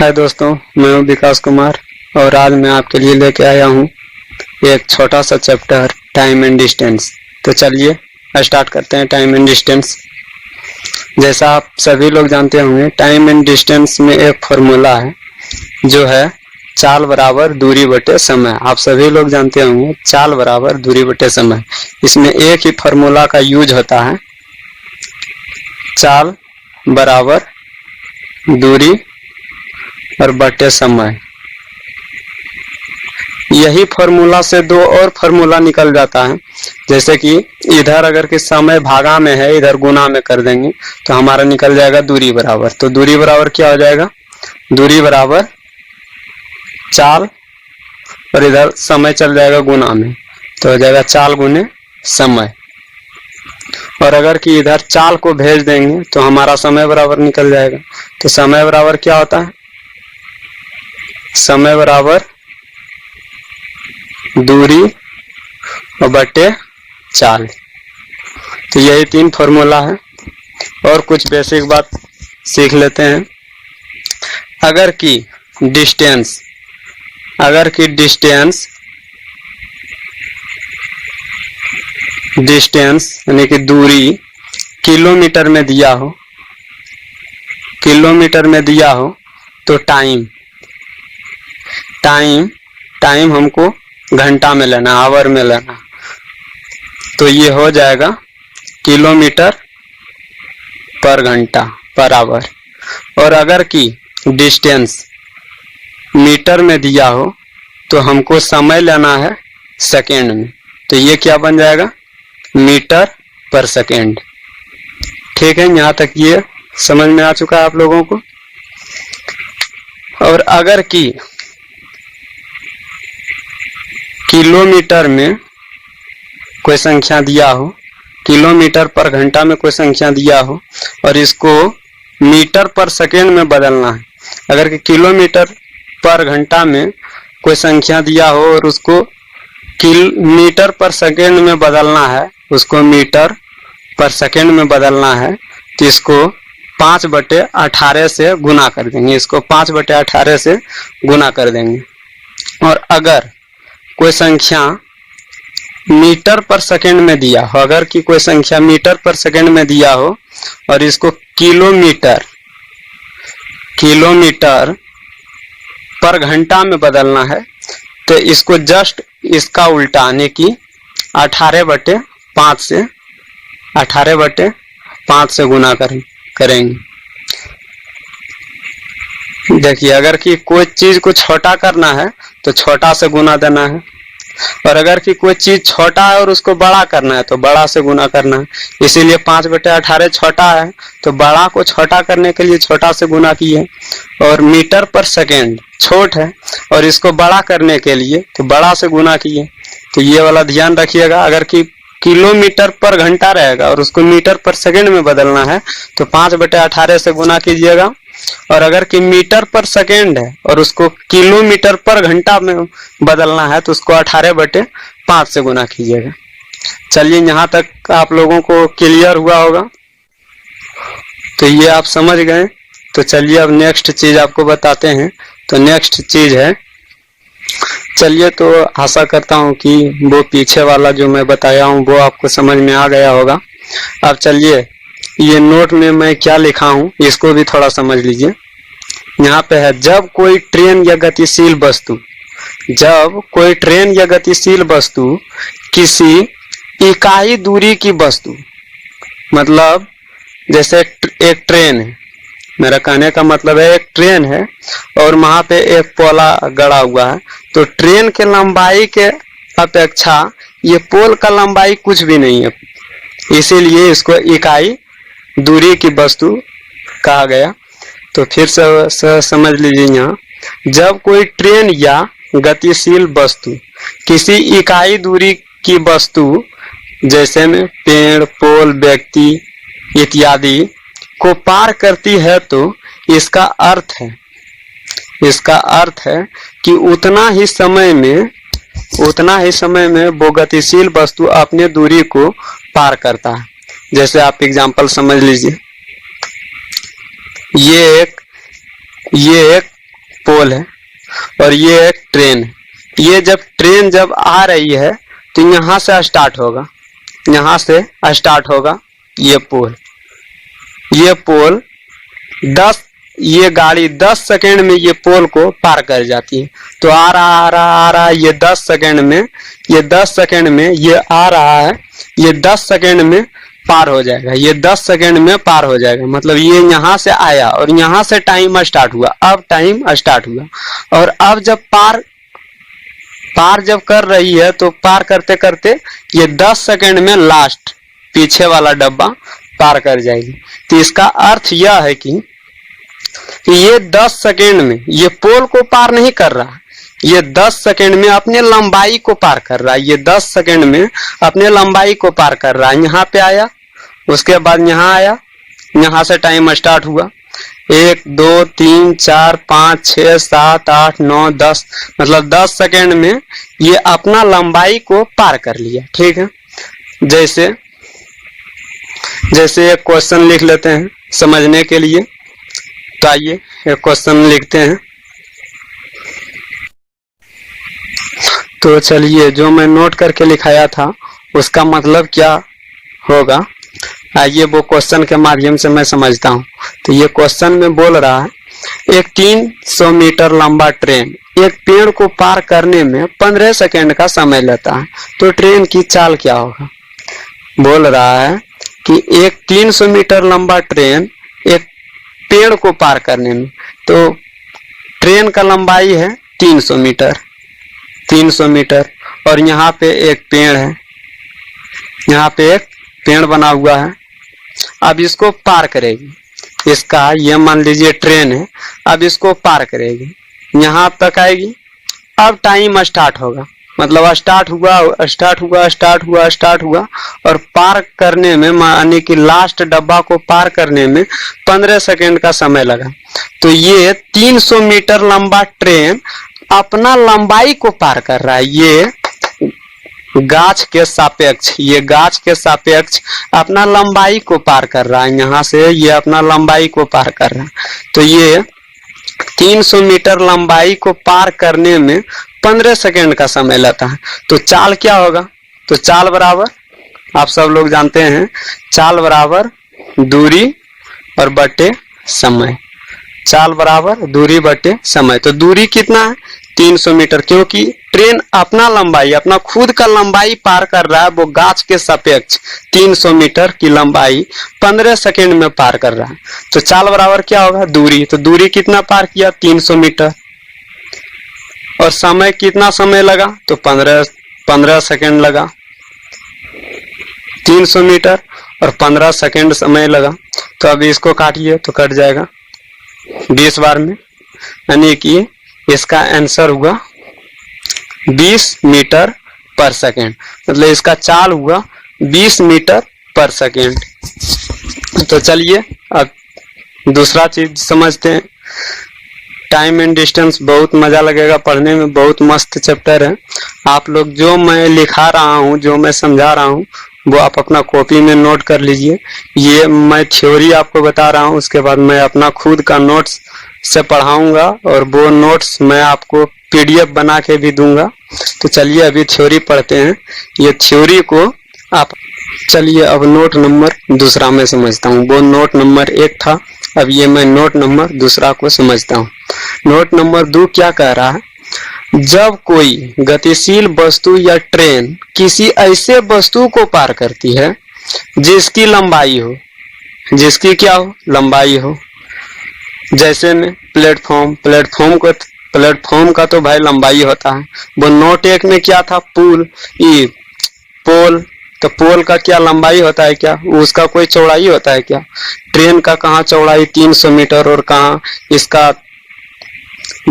हाय दोस्तों, मैं हूं विकास कुमार और आज मैं आपके लिए लेके आया हूं एक छोटा सा चैप्टर टाइम एंड डिस्टेंस। तो चलिए स्टार्ट करते हैं। टाइम एंड डिस्टेंस, जैसा आप सभी लोग जानते होंगे, टाइम एंड डिस्टेंस में एक फॉर्मूला है जो है चाल बराबर दूरी बटे समय। आप सभी लोग जानते होंगे चाल बराबर दूरी बटे समय। इसमें एक ही फॉर्मूला का यूज होता है, चाल बराबर दूरी और बटे समय। यही फॉर्मूला से दो और फॉर्मूला निकल जाता है, जैसे कि इधर अगर कि समय भागा में है, इधर गुना में कर देंगे तो हमारा निकल जाएगा दूरी बराबर। तो दूरी बराबर क्या हो जाएगा? दूरी बराबर चाल और इधर समय चल जाएगा गुना में, तो हो जाएगा चाल गुने समय। और अगर कि इधर चाल को भेज देंगे तो हमारा समय बराबर निकल जाएगा। तो समय बराबर क्या होता है? समय बराबर दूरी और बटे चाल। तो यही तीन फॉर्मूला है। और कुछ बेसिक बात सीख लेते हैं। अगर कि डिस्टेंस यानी कि दूरी किलोमीटर में दिया हो तो टाइम हमको घंटा में लेना, आवर में लेना। तो ये हो जाएगा किलोमीटर पर घंटा पर आवर। और अगर कि डिस्टेंस मीटर में दिया हो तो हमको समय लेना है सेकेंड में, तो ये क्या बन जाएगा? मीटर पर सेकेंड। ठीक है, यहाँ तक ये समझ में आ चुका है आप लोगों को। और अगर कि किलोमीटर में कोई संख्या दिया हो, किलोमीटर पर घंटा में कोई संख्या दिया हो और इसको मीटर पर सेकेंड में बदलना है। अगर कि किलोमीटर पर घंटा में कोई संख्या दिया हो और उसको मीटर पर सेकेंड में बदलना है, उसको मीटर पर सेकेंड में बदलना है, तो इसको 5/18 से गुना कर देंगे। इसको 5/18 से गुना कर देंगे। और अगर कोई संख्या मीटर पर सेकेंड में दिया हो, अगर कि कोई संख्या मीटर पर सेकेंड में दिया हो और इसको किलोमीटर पर घंटा में बदलना है, तो इसको जस्ट इसका उल्टा यानी कि 18/5 से गुना करेंगे। देखिए, अगर कि कोई चीज को छोटा करना है तो छोटा से गुना देना है, और अगर कि कोई चीज छोटा है और उसको बड़ा करना है तो बड़ा से गुना करना है। इसीलिए 5/18 छोटा है तो बड़ा को छोटा करने के लिए छोटा से गुना किए, और मीटर पर सेकेंड छोट है और इसको बड़ा करने के लिए तो बड़ा से गुना किए। तो ये वाला ध्यान रखिएगा। अगर कि किलोमीटर पर घंटा रहेगा और उसको मीटर पर सेकेंड में बदलना है तो 5/18 से गुना कीजिएगा। और अगर कि मीटर पर सेकेंड है और उसको किलोमीटर पर घंटा में बदलना है तो उसको 18/5 से गुना कीजिएगा। चलिए, यहाँ तक आप लोगों को क्लियर हुआ होगा। तो ये आप समझ गए। तो चलिए अब नेक्स्ट चीज आपको बताते हैं। तो नेक्स्ट चीज है, चलिए, तो आशा करता हूँ कि वो पीछे वाला जो मैं बताया हूँ वो आपको समझ में आ गया होगा। अब चलिए, ये नोट में मैं क्या लिखा हूँ इसको भी थोड़ा समझ लीजिए। यहाँ पे है, जब कोई ट्रेन या गतिशील वस्तु किसी इकाई दूरी की वस्तु, मतलब जैसे एक ट्रेन है, मेरा कहने का मतलब है एक ट्रेन है और वहां पे एक पोला गड़ा हुआ है, तो ट्रेन के लंबाई के अपेक्षा ये पोल का लंबाई कुछ भी नहीं है, इसीलिए इसको इकाई दूरी की वस्तु कहा गया। तो फिर से समझ लीजिए, यहाँ जब कोई ट्रेन या गतिशील वस्तु किसी इकाई दूरी की वस्तु जैसे में पेड़, पोल, व्यक्ति इत्यादि को पार करती है तो इसका अर्थ है कि उतना ही समय में वो गतिशील वस्तु अपने दूरी को पार करता है। जैसे आप एग्जांपल समझ लीजिए, ये एक पोल है और ये एक ट्रेन है। ये जब ट्रेन जब आ रही है तो यहाँ से स्टार्ट होगा, यहाँ से स्टार्ट होगा ये पोल। ये गाड़ी 10 सेकेंड में ये पोल को पार कर जाती है। तो आ रहा ये 10 सेकेंड में, ये 10 सेकेंड में ये आ रहा है, ये 10 सेकेंड में पार हो जाएगा, ये 10 सेकेंड में पार हो जाएगा। मतलब ये यहाँ से आया और यहाँ से टाइम स्टार्ट हुआ, अब टाइम स्टार्ट हुआ। और अब जब पार जब कर रही है तो पार करते करते ये 10 सेकेंड में लास्ट पीछे वाला डब्बा पार कर जाएगी। तो इसका अर्थ यह है कि ये 10 सेकेंड में ये पोल को पार नहीं कर रहा, ये 10 सेकेंड में अपने लंबाई को पार कर रहा है। ये 10 सेकेंड में अपने लंबाई को पार कर रहा है। यहाँ पे आया, उसके बाद यहाँ आया, यहाँ से टाइम स्टार्ट हुआ। 1 2 3 4 5 6 7 8 9 10, मतलब 10 सेकेंड में ये अपना लंबाई को पार कर लिया। ठीक है, जैसे एक क्वेश्चन लिख लेते हैं समझने के लिए। तो आइए एक क्वेश्चन लिखते हैं। तो चलिए, जो मैं नोट करके लिखाया था उसका मतलब क्या होगा, आइए वो क्वेश्चन के माध्यम से मैं समझता हूँ। तो ये क्वेश्चन में बोल रहा है, एक 300 मीटर लंबा ट्रेन एक पेड़ को पार करने में 15 सेकेंड का समय लेता है, तो ट्रेन की चाल क्या होगा। बोल रहा है कि एक 300 मीटर लंबा ट्रेन एक पेड़ को पार करने में, तो ट्रेन का लंबाई है 300 मीटर और यहाँ पे एक पेड़ है, यहाँ पे एक पेड़ बना हुआ है। अब इसको पार करेगी, इसका ये मान लीजिए ट्रेन है, अब इसको पार करेगी, यहाँ तक आएगी। अब टाइम स्टार्ट होगा, मतलब स्टार्ट हुआ और पार करने में, माने कि लास्ट डब्बा को पार करने में 15 सेकेंड का समय लगा। तो ये 300 मीटर लंबा ट्रेन अपना लंबाई को पार कर रहा है। ये गाछ के सापेक्ष अपना लंबाई को पार कर रहा है। यहाँ से ये अपना लंबाई को पार कर रहा है। तो ये 300 मीटर लंबाई को पार करने में 15 सेकेंड का समय लेता है। तो चाल क्या होगा, तो चाल बराबर, आप सब लोग जानते हैं, चाल बराबर दूरी और बटे समय। चाल बराबर दूरी बटे समय। तो दूरी कितना है, 300 मीटर, क्योंकि ट्रेन अपना लंबाई, अपना खुद का लंबाई पार कर रहा है, वो गाछ के सापेक्ष 300 मीटर की लंबाई 15 सेकेंड में पार कर रहा है। तो चाल बराबर क्या होगा, दूरी। तो दूरी कितना पार किया, 300 मीटर। और समय कितना समय लगा, तो 15 सेकेंड लगा। 300 मीटर और 15 सेकेंड समय लगा। तो अब इसको काटिए तो कट जाएगा 20 बार में, यानी कि इसका आंसर हुआ 20 मीटर पर सेकेंड। मतलब इसका चाल हुआ 20 मीटर पर सेकेंड। तो चलिए अब दूसरा चीज समझते हैं। टाइम एंड डिस्टेंस बहुत मजा लगेगा पढ़ने में, बहुत मस्त चैप्टर है। आप लोग जो मैं लिखा रहा हूँ, जो मैं समझा रहा हूँ, वो आप अपना कॉपी में नोट कर लीजिए। ये मैं थ्योरी आपको बता रहा हूँ, उसके बाद मैं अपना खुद का नोट्स से पढ़ाऊंगा और वो नोट्स मैं आपको PDF बना के भी दूंगा। तो चलिए अभी थ्योरी पढ़ते हैं। ये थ्योरी को आप, चलिए अब नोट नंबर दूसरा में समझता हूँ। वो नोट नंबर 1 था, अब ये मैं नोट नंबर दूसरा को समझता हूँ। नोट नंबर 2 क्या कह रहा है, जब कोई गतिशील वस्तु या ट्रेन किसी ऐसे वस्तु को पार करती है जिसकी लंबाई हो, जिसकी क्या हो, लंबाई हो। जैसे में प्लेटफॉर्म का तो भाई लंबाई होता है। वो नोट 1 में क्या था, पोल। तो पोल का क्या लंबाई होता है क्या, उसका कोई चौड़ाई होता है क्या। ट्रेन का कहाँ चौड़ाई 300 मीटर और कहाँ इसका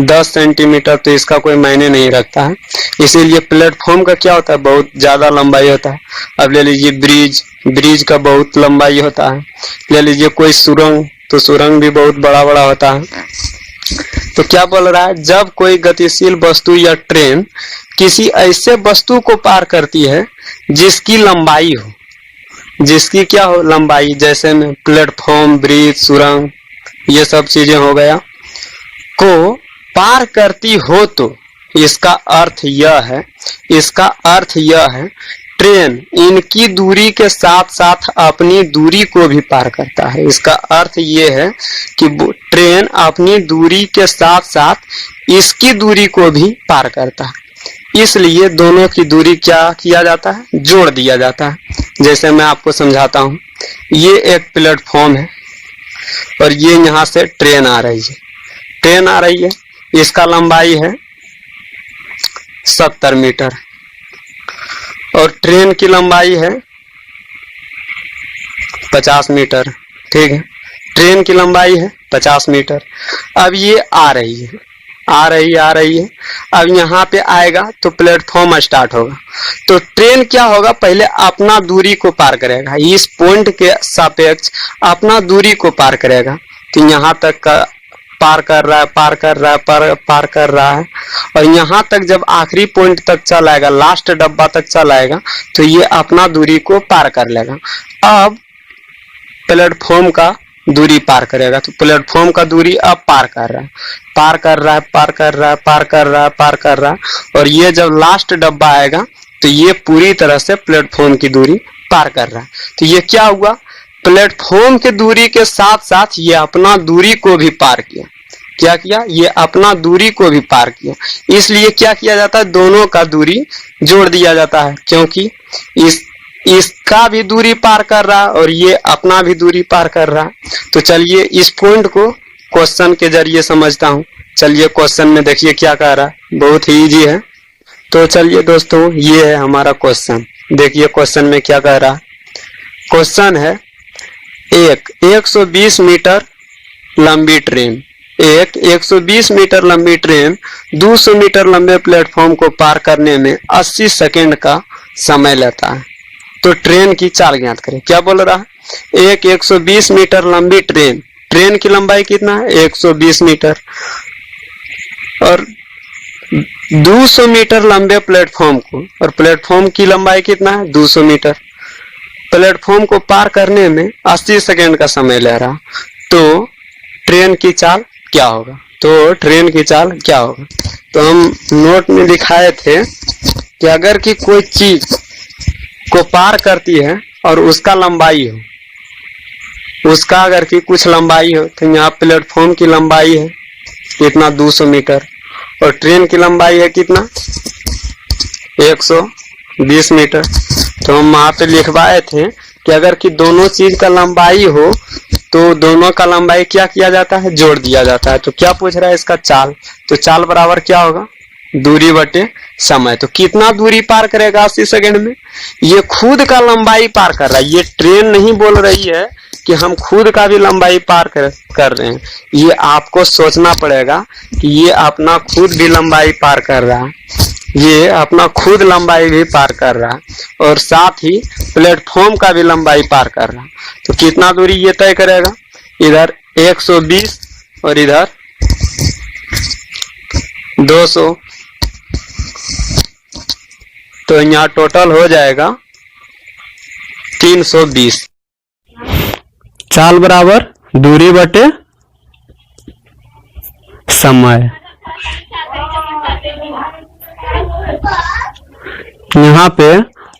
10 सेंटीमीटर, तो इसका कोई मायने नहीं रखता है। इसीलिए प्लेटफॉर्म का क्या होता है, बहुत ज्यादा लंबाई होता है। अब ले लीजिए ब्रिज का बहुत लंबाई होता है। ले लीजिए कोई सुरंग, तो सुरंग भी बहुत बड़ा बड़ा होता है। तो क्या बोल रहा है, जब कोई गतिशील वस्तु या ट्रेन किसी ऐसे वस्तु को पार करती है जिसकी लंबाई हो, जिसकी क्या हो, लंबाई। जैसे में प्लेटफॉर्म, ब्रिज, सुरंग, ये सब चीजें हो गया, को पार करती हो तो इसका अर्थ यह है ट्रेन इनकी दूरी के साथ साथ अपनी दूरी को भी पार करता है। इसका अर्थ ये है कि ट्रेन अपनी दूरी के साथ साथ इसकी दूरी को भी पार करता है, इसलिए दोनों की दूरी क्या किया जाता है, जोड़ दिया जाता है। जैसे मैं आपको समझाता हूं, ये एक प्लेटफॉर्म है और ये यहां से ट्रेन आ रही है, इसका लंबाई है 70 मीटर और ट्रेन की लंबाई है 50 मीटर। ठीक है, ट्रेन की लंबाई है 50 मीटर। अब ये आ रही है। अब यहाँ पे आएगा तो प्लेटफॉर्म स्टार्ट होगा, तो ट्रेन क्या होगा, पहले अपना दूरी को पार करेगा, इस पॉइंट के सापेक्ष अपना दूरी को पार करेगा। तो यहाँ तक का पार कर रहा है और यहाँ तक जब आखिरी पॉइंट तक चला आएगा, लास्ट डब्बा तक चला आएगा, तो ये अपना दूरी को पार कर लेगा। अब प्लेटफॉर्म का दूरी पार करेगा, तो प्लेटफॉर्म का दूरी अब पार कर रहा है और ये जब लास्ट डब्बा आएगा तो ये पूरी तरह से प्लेटफॉर्म की दूरी पार कर रहा है। तो ये क्या हुआ, प्लेटफॉर्म की दूरी के साथ साथ ये अपना दूरी को भी पार किया। क्या किया, ये अपना दूरी को भी पार किया। इसलिए क्या किया जाता है, दोनों का दूरी जोड़ दिया जाता है, क्योंकि इसका भी दूरी पार कर रहा है और ये अपना भी दूरी पार कर रहा है। तो चलिए इस पॉइंट को क्वेश्चन के जरिए समझता हूँ। चलिए क्वेश्चन में देखिए क्या कह रहा है, बहुत ही इजी है। तो चलिए दोस्तों, ये है हमारा क्वेश्चन। देखिए क्वेश्चन में क्या कह रहा है। क्वेश्चन है, 120 मीटर लंबी ट्रेन 120 मीटर लंबी ट्रेन 200 मीटर लंबे प्लेटफॉर्म को पार करने में 80 सेकेंड का समय लेता है। तो ट्रेन की चाल ज्ञात करें। क्या बोल रहा है, 120 मीटर लंबी ट्रेन की लंबाई कितना है, 120 मीटर और 200 मीटर लंबे प्लेटफॉर्म को, और प्लेटफॉर्म की लंबाई कितना है, 200 मीटर। प्लेटफॉर्म को पार करने में 80 सेकेंड का समय ले रहा, तो ट्रेन की चाल क्या होगा। तो हम नोट में दिखाए थे कि अगर कि कोई चीज को पार करती है और उसका लंबाई हो, उसका अगर कि कुछ लंबाई हो, तो यहाँ प्लेटफॉर्म की लंबाई है कितना, 200 मीटर और ट्रेन की लंबाई है कितना, 120 मीटर। तो हम वहां पे लिखवाए थे कि अगर कि दोनों चीज का लंबाई हो तो दोनों का लंबाई क्या किया जाता है, जोड़ दिया जाता है। तो क्या पूछ रहा है, इसका चाल। तो चाल बराबर क्या होगा, दूरी बटे समय। तो कितना दूरी पार करेगा 80 सेकेंड में, ये खुद का लंबाई पार कर रहा है। ये ट्रेन नहीं बोल रही है कि हम खुद का भी लंबाई पार कर रहे हैं। ये आपको सोचना पड़ेगा कि ये अपना खुद भी लंबाई पार कर रहा है, ये अपना खुद लंबाई भी पार कर रहा है और साथ ही प्लेटफॉर्म का भी लंबाई पार कर रहा है। तो कितना दूरी ये तय करेगा, इधर 120 और इधर 200, तो यहाँ टोटल हो जाएगा 320। चाल बराबर दूरी बटे समय। यहाँ पे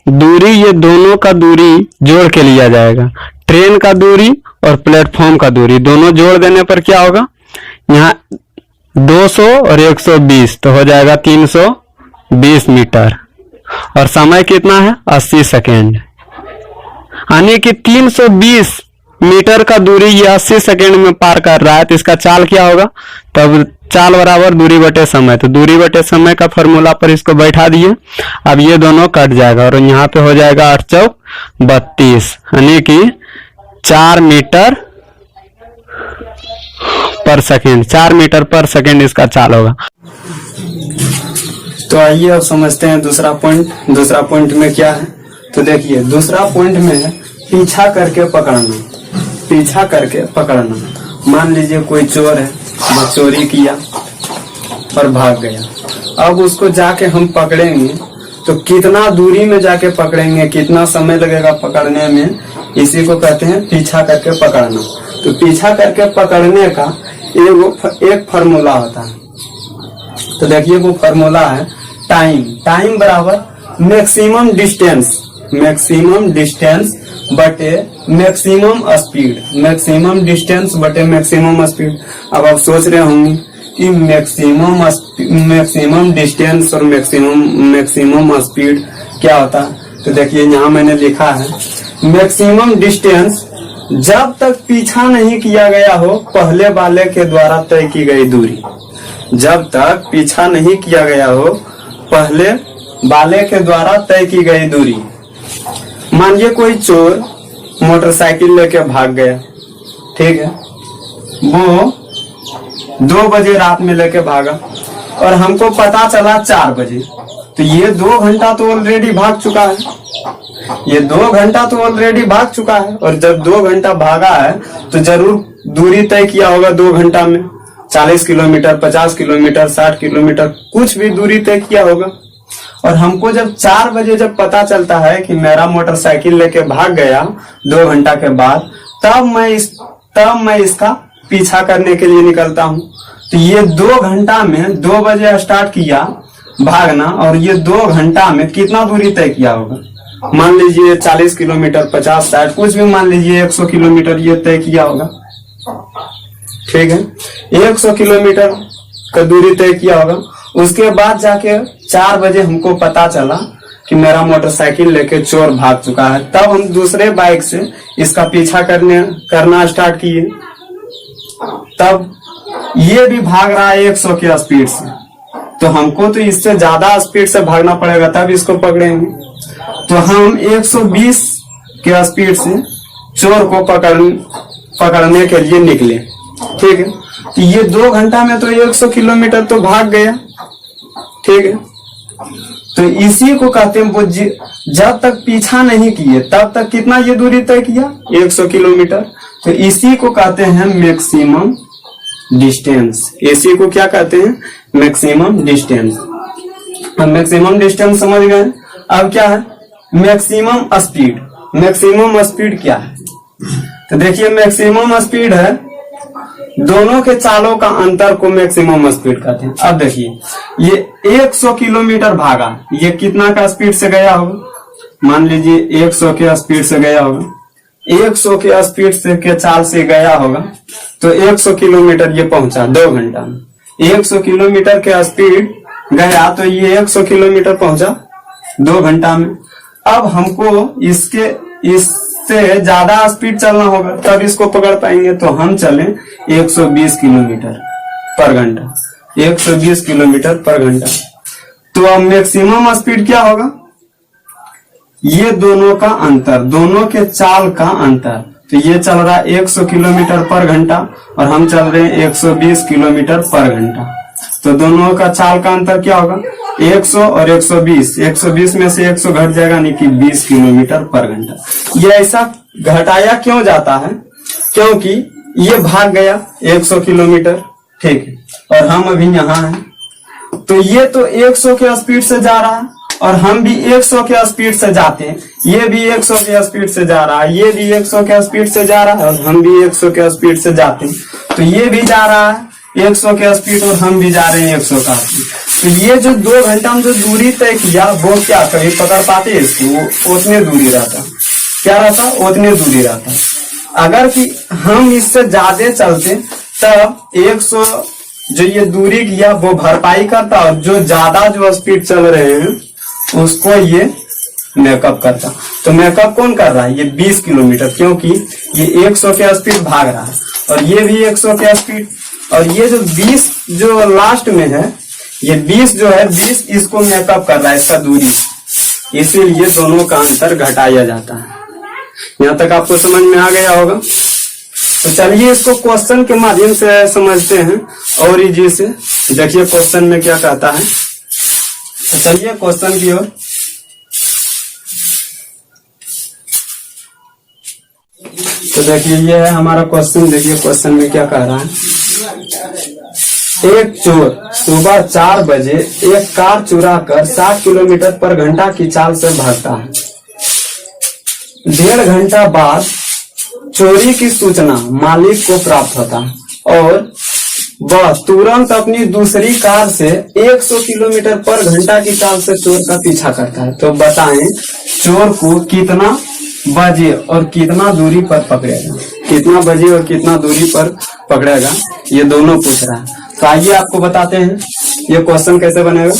दूरी, ये दोनों का दूरी जोड़ के लिया जाएगा। ट्रेन का दूरी और प्लेटफॉर्म का दूरी दोनों जोड़ देने पर क्या होगा, यहाँ 200 और 120 तो हो जाएगा 320 मीटर और समय कितना है, 80 सेकेंड। यानी कि 320 मीटर का दूरी ये 80 सेकेंड में पार कर रहा है। तो इसका चाल क्या होगा, तब चाल बराबर दूरी बटे समय। तो दूरी बटे समय का फॉर्मूला पर इसको बैठा दिए। अब ये दोनों कट जाएगा और यहाँ पे हो जाएगा 8 चौक 32, यानी कि 4 मीटर पर सेकेंड, 4 मीटर पर सेकेंड इसका चाल होगा। तो आइए अब समझते हैं दूसरा पॉइंट। दूसरा पॉइंट में क्या है, तो देखिए दूसरा पॉइंट में है पीछा करके पकड़ना। पीछा करके पकड़ना, मान लीजिए कोई चोर है, वो चोरी किया और भाग गया। अब उसको जाके हम पकड़ेंगे तो कितना दूरी में जाके पकड़ेंगे, कितना समय लगेगा पकड़ने में, इसी को कहते हैं पीछा करके पकड़ना। तो पीछा करके पकड़ने का एक फार्मूला होता है। तो देखिए वो फॉर्मूला है टाइम बराबर मैक्सिमम डिस्टेंस बटे मैक्सिमम स्पीड। अब आप सोच रहे होंगे कि मैक्सिमम डिस्टेंस और मैक्सिमम स्पीड क्या होता है। तो देखिए यहाँ मैंने लिखा है मैक्सिमम डिस्टेंस जब तक पीछा नहीं किया गया हो पहले वाले के द्वारा तय की गई दूरी। जब तक पीछा नहीं किया गया हो पहले वाले के द्वारा तय की गई दूरी। मानिए कोई चोर मोटरसाइकिल लेके भाग गया, ठीक है, वो 2 बजे रात में लेके भागा और हमको पता चला 4 बजे, तो ये 2 घंटा तो ऑलरेडी भाग चुका है। और जब 2 घंटा भागा है तो जरूर दूरी तय किया होगा 2 घंटा में, 40 किलोमीटर, 50 किलोमीटर, 60 किलोमीटर, कुछ भी दूरी तय किया होगा। और हमको जब 4 बजे जब पता चलता है कि मेरा मोटरसाइकिल लेके भाग गया 2 घंटा के बाद, तब मैं इसका पीछा करने के लिए निकलता हूँ। तो ये 2 घंटा में 2 बजे स्टार्ट किया भागना और ये 2 घंटा में कितना दूरी तय किया होगा। मान लीजिए 40 किलोमीटर, 50, 60, कुछ भी मान लीजिए 100 किलोमीटर ये तय किया होगा, ठीक है। 100 किलोमीटर का दूरी तय किया होगा। उसके बाद जाके 4 बजे हमको पता चला कि मेरा मोटरसाइकिल लेके चोर भाग चुका है, तब हम दूसरे बाइक से इसका पीछा करना स्टार्ट किए। तब ये भी भाग रहा है 100 की स्पीड से, तो हमको तो इससे ज्यादा स्पीड से भागना पड़ेगा तब इसको पकड़ेंगे। तो हम 120 के स्पीड से चोर को पकड़ने के लिए निकले, ठीक है। तो ये 2 घंटा में तो 100 किलोमीटर तो भाग गया, ठीक है। तो इसी को कहते हैं वो जब तक पीछा नहीं किए तब तक कितना ये दूरी तय किया 100 किलोमीटर। तो इसी को कहते हैं मैक्सिमम डिस्टेंस। इसी को क्या कहते हैं मैक्सिमम डिस्टेंस। हम मैक्सिमम डिस्टेंस समझ गए। अब क्या है मैक्सिमम स्पीड। मैक्सिमम स्पीड क्या है, तो देखिए मैक्सिमम स्पीड है दोनों के चालों का अंतर को मैक्सिमम स्पीड कहते हैं। अब देखिए ये 100 किलोमीटर भागा, ये कितना का स्पीड से गया होगा, मान लीजिए 100 के स्पीड से गया होगा, 100 के स्पीड से के चाल से गया होगा, तो 100 किलोमीटर ये पहुंचा 2 घंटा में। 100 किलोमीटर के स्पीड गया तो ये 100 किलोमीटर पहुंचा 2 घंटा में। अब हमको इससे ज्यादा स्पीड चलना होगा तब इसको पकड़ पाएंगे, तो हम चले 120 किलोमीटर पर घंटा, 120 किलोमीटर पर घंटा। तो अब मैक्सिमम स्पीड क्या होगा, ये दोनों का अंतर, दोनों के चाल का अंतर। तो ये चल रहा है 100 किलोमीटर पर घंटा और हम चल रहे हैं 120 किलोमीटर पर घंटा। तो दोनों का चाल का अंतर क्या होगा 100 और 120, 120 में से 100 घट जाएगा, यानी कि 20 किलोमीटर पर घंटा। ये ऐसा घटाया क्यों जाता है, क्योंकि ये भाग गया 100 किलोमीटर, ठीक है, और हम अभी यहाँ हैं, तो ये तो 100 के स्पीड से जा रहा है और हम भी 100 के स्पीड से जाते हैं। ये भी 100 के स्पीड से जा रहा है, ये भी 100 के स्पीड से जा रहा है और हम भी 100 के स्पीड से जाते हैं। तो ये भी जा रहा है 100 के स्पीड और हम भी जा रहे हैं 100 का स्पीड। तो ये जो 2 घंटा में जो दूरी तय किया वो क्या कभी पकड़ पाते इसको, उतने दूरी रहता, क्या रहता, उतने दूरी रहता। अगर कि हम इससे ज्यादा चलते तब 100 जो ये दूरी किया वो भरपाई करता और जो ज्यादा जो स्पीड चल रहे हैं उसको ये मेकअप करता। तो मेकअप कौन कर रहा है, ये 20 किलोमीटर, क्योंकि ये 100 के स्पीड भाग रहा है और ये भी 100 के स्पीड, और ये जो 20 जो लास्ट में है, ये 20 जो है 20 इसको मेकअप कर रहा है, इसका दूरी, इसीलिए दोनों का अंतर घटाया जाता है। यहाँ तक आपको समझ में आ गया होगा। तो चलिए इसको क्वेश्चन के माध्यम से समझते हैं और इजी से। देखिए क्वेश्चन में क्या कहता है, तो चलिए क्वेश्चन की ओर। तो देखिए ये है हमारा क्वेश्चन। देखिए क्वेश्चन में क्या कह रहा है, एक चोर सुबह 4 बजे एक कार चुरा कर 60 किलोमीटर पर घंटा की चाल से भागता है। 1.5 घंटा बाद चोरी की सूचना मालिक को प्राप्त होता है और वह तुरंत अपनी दूसरी कार से 100 किलोमीटर पर घंटा की चाल से चोर का पीछा करता है। तो बताएं चोर को कितना बजे और कितना दूरी पर पकड़ेगा, कितना बजे और कितना दूरी पर पकड़ेगा, ये दोनों पूछ रहा है। तो आइए आपको बताते हैं ये क्वेश्चन कैसे बनेगा।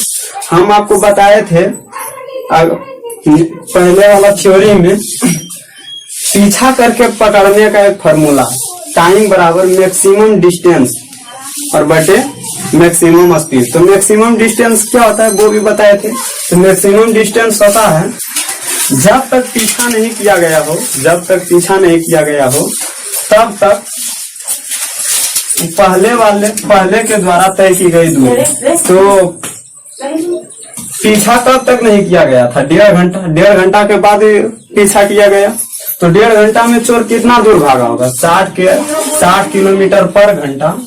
हम आपको बताए थे पहले वाला थ्योरी में पीछा करके पकड़ने का एक फॉर्मूला, टाइम बराबर मैक्सिमम डिस्टेंस और बटे मैक्सिमम स्पीड। तो मैक्सिमम डिस्टेंस क्या होता है वो भी बताए थे। तो मैक्सिमम डिस्टेंस होता है जब तक पीछा नहीं किया गया हो, जब तक पीछा नहीं किया गया हो तब तक पहले के द्वारा तय की गई दूरी। तो पीछा तब तक नहीं किया गया था, 1.5 घंटा के बाद पीछा किया गया। तो 1.5 घंटा में चोर कितना दूर भागा होगा, 60 किलोमीटर पर घंटा।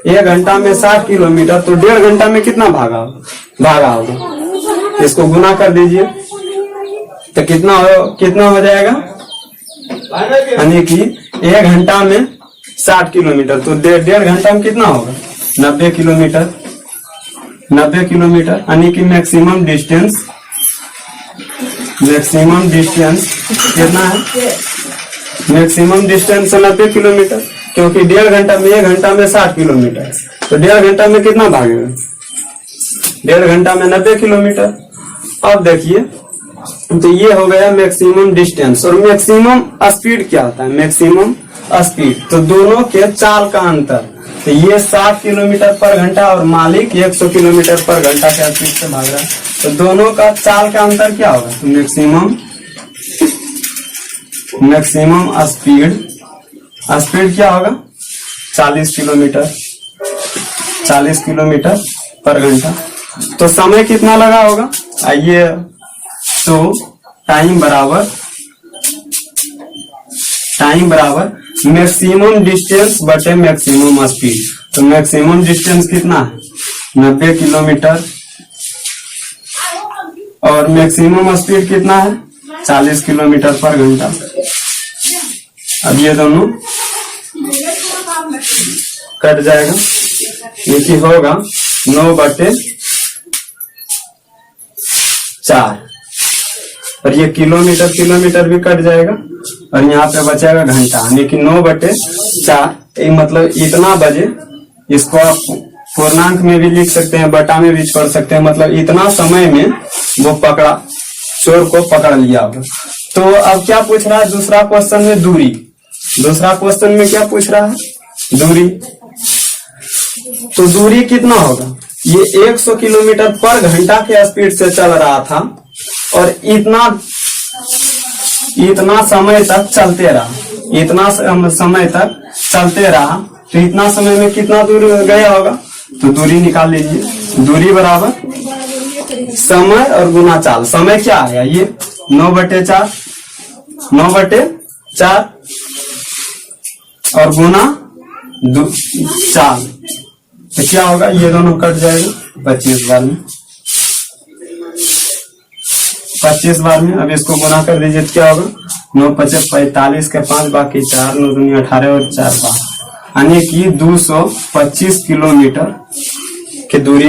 1 घंटा में 60 किलोमीटर, तो 1.5 घंटा में कितना भागा होगा। इसको गुना कर दीजिए तो कितना हो जाएगा, यानी कि 1 घंटा में 60 किलोमीटर, तो 1.5 घंटा में कितना होगा 90 किलोमीटर। 90 किलोमीटर यानी कि मैक्सिमम डिस्टेंस कितना है, मैक्सिमम डिस्टेंस 90 किलोमीटर, क्योंकि 1.5 घंटा में 1 घंटा में 60 किलोमीटर, तो 1.5 घंटा में कितना भागेगा, 1.5 घंटा में 90 किलोमीटर। अब देखिए तो ये हो गया मैक्सिमम डिस्टेंस। और मैक्सिमम स्पीड क्या होता है, मैक्सिमम स्पीड तो दोनों के चाल का अंतर। तो ये 60 किलोमीटर पर घंटा और मालिक 100 किलोमीटर पर घंटा के स्पीड से भाग रहा है, तो दोनों का चाल का अंतर क्या होगा, तो मैक्सिमम स्पीड क्या होगा 40 किलोमीटर पर घंटा। तो समय कितना लगा होगा, आइए तो टाइम बराबर मैक्सिमम डिस्टेंस बटे मैक्सिमम स्पीड। तो मैक्सिमम डिस्टेंस कितना है 90 किलोमीटर और मैक्सिमम स्पीड कितना है 40 किलोमीटर पर घंटा। अब ये दोनों कट जाएगा, ये कि होगा 9/4 और ये किलोमीटर भी कट जाएगा और यहाँ पे बचेगा घंटा, यानी कि 9/4। मतलब इतना बजे, इसको आप पूर्णांक में भी लिख सकते हैं, बटा में भी छोड़ सकते हैं, मतलब इतना समय में वो चोर को पकड़ लिया होगा। तो अब क्या पूछ रहा है दूसरा क्वेश्चन में, दूरी। दूसरा क्वेश्चन में क्या पूछ रहा है, दूरी। तो दूरी कितना होगा, ये 100 किलोमीटर पर घंटा के स्पीड से चल रहा था और इतना समय तक चलते रहा, तो इतना समय में कितना दूर गया होगा। तो दूरी निकाल लीजिए, दूरी बराबर समय और गुना चाल। समय क्या आया, ये 9/4 और गुना चाल, तो क्या होगा, ये दोनों कट जाएगा 25 बार में। अब इसको गुना कर दीजिए तो क्या होगा, 9×5 = 45 के 5 बाकी 4 9 दूनी 18 और 4 12, यानी कि 225 किलोमीटर की दूरी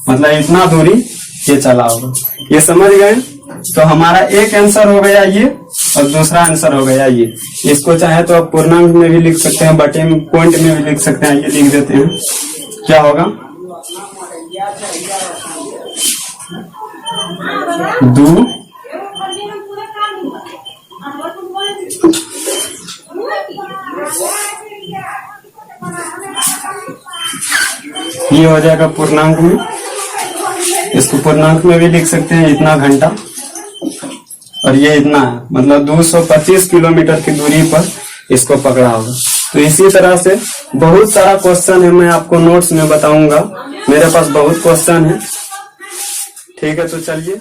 मतलब इतना दूरी ये चला होगा। ये समझ गए। तो हमारा एक आंसर हो गया ये और दूसरा आंसर हो गया ये। इसको चाहे तो आप पूर्णांक में भी लिख सकते हैं, बटे में पॉइंट में भी लिख सकते हैं। ये लिख देते हैं, क्या होगा, 2 ये हो जाएगा पूर्णांक में। इसको पूर्णांक में भी लिख सकते हैं, इतना घंटा और ये इतना है, मतलब 225 किलोमीटर की दूरी पर इसको पकड़ा होगा। तो इसी तरह से बहुत सारा क्वेश्चन है, मैं आपको नोट्स में बताऊंगा। मेरे पास बहुत क्वेश्चन है। ठीक है, तो चलिए।